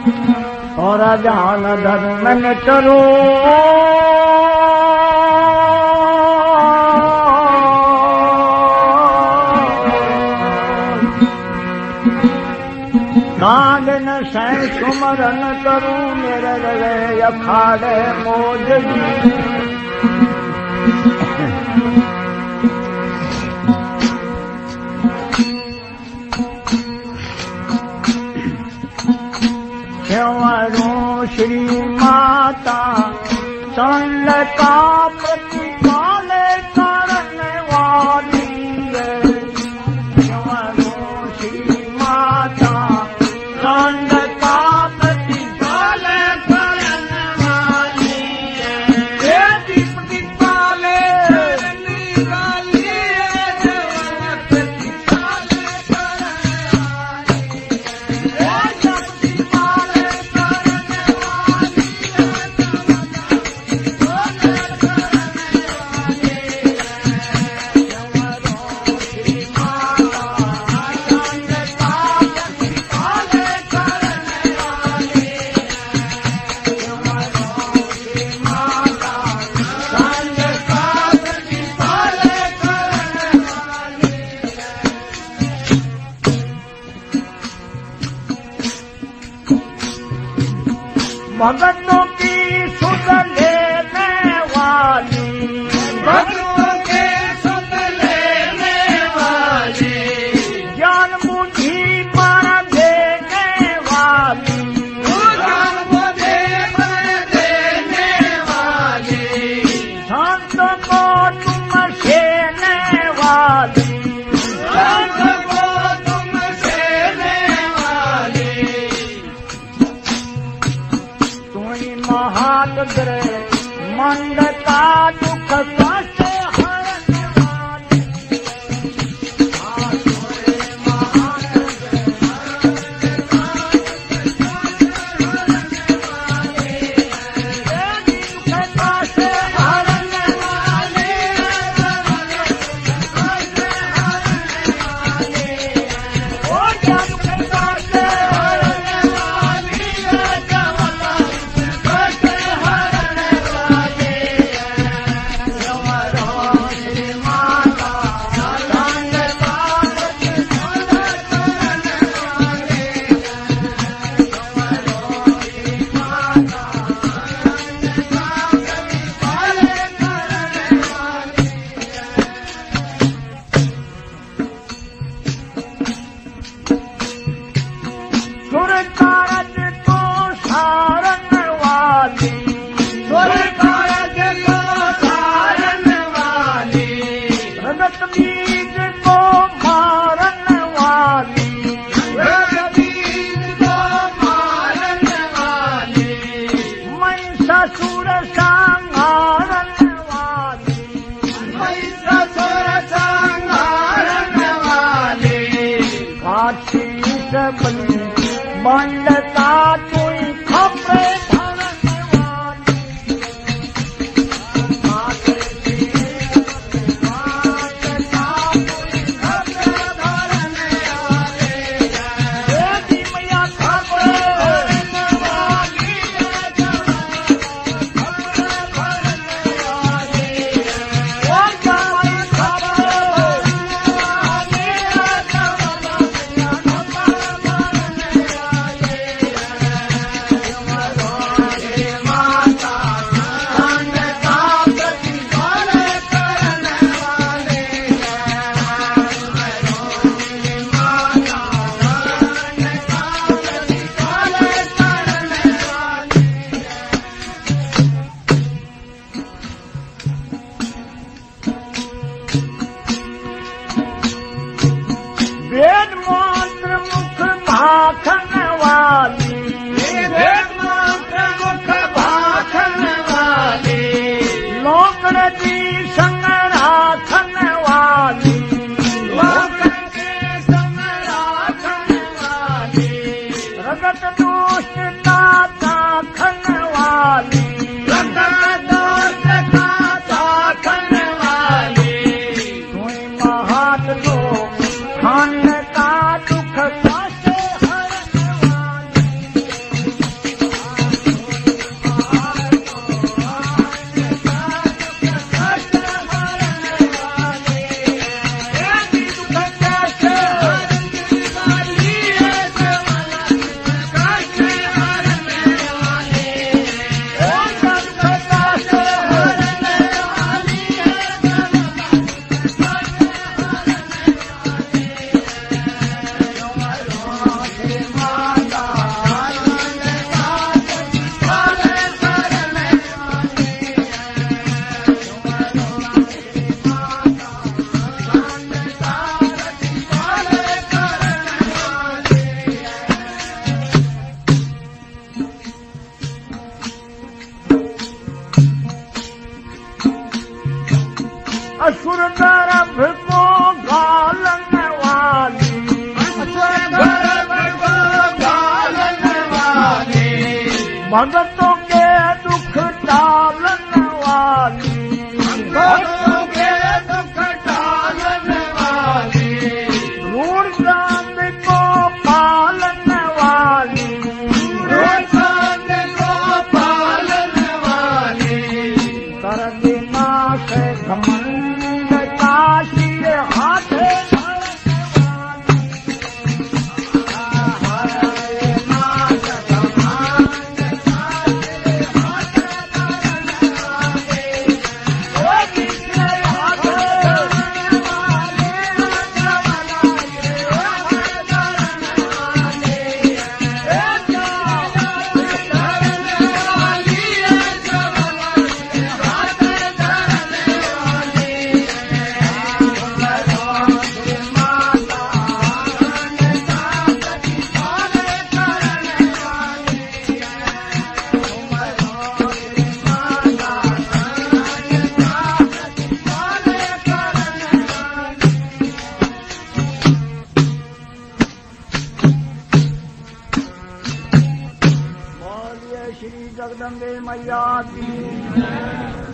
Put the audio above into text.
और ध्यान धर्म में करो कांगन से सुमरन करूं मेरे रहे अखाड़े मोज क्यों श्री माता संल का प्रतिपाल करने वाली है। क्यों श्री माता संल का प्रतिपाल करने वाली है। प्रतिपाल करने वाली है। प्रतिपाल भगतों की सुध लेने वाली, भगतों के सुध लेने वाली, ज्ञान बुद्धि पर देने वाली, ज्ञान बुद्धि पर देने वाली, संत को तुम सेने वाली, संत को तुम सेने वाली, महाग्रह मंद का दुख कष्ट हरने वाली, मंडता तुई खपरे धरने वाली, मैया खपरे धरने वाली, भगतों के दुख टालन वाली भक्तों के दुख टालन वाली रूढ़ चांद को पालन वाली चांद को पालन वाली कर देना से घमंड काशी हाथ श्री जगदम्बे मैया की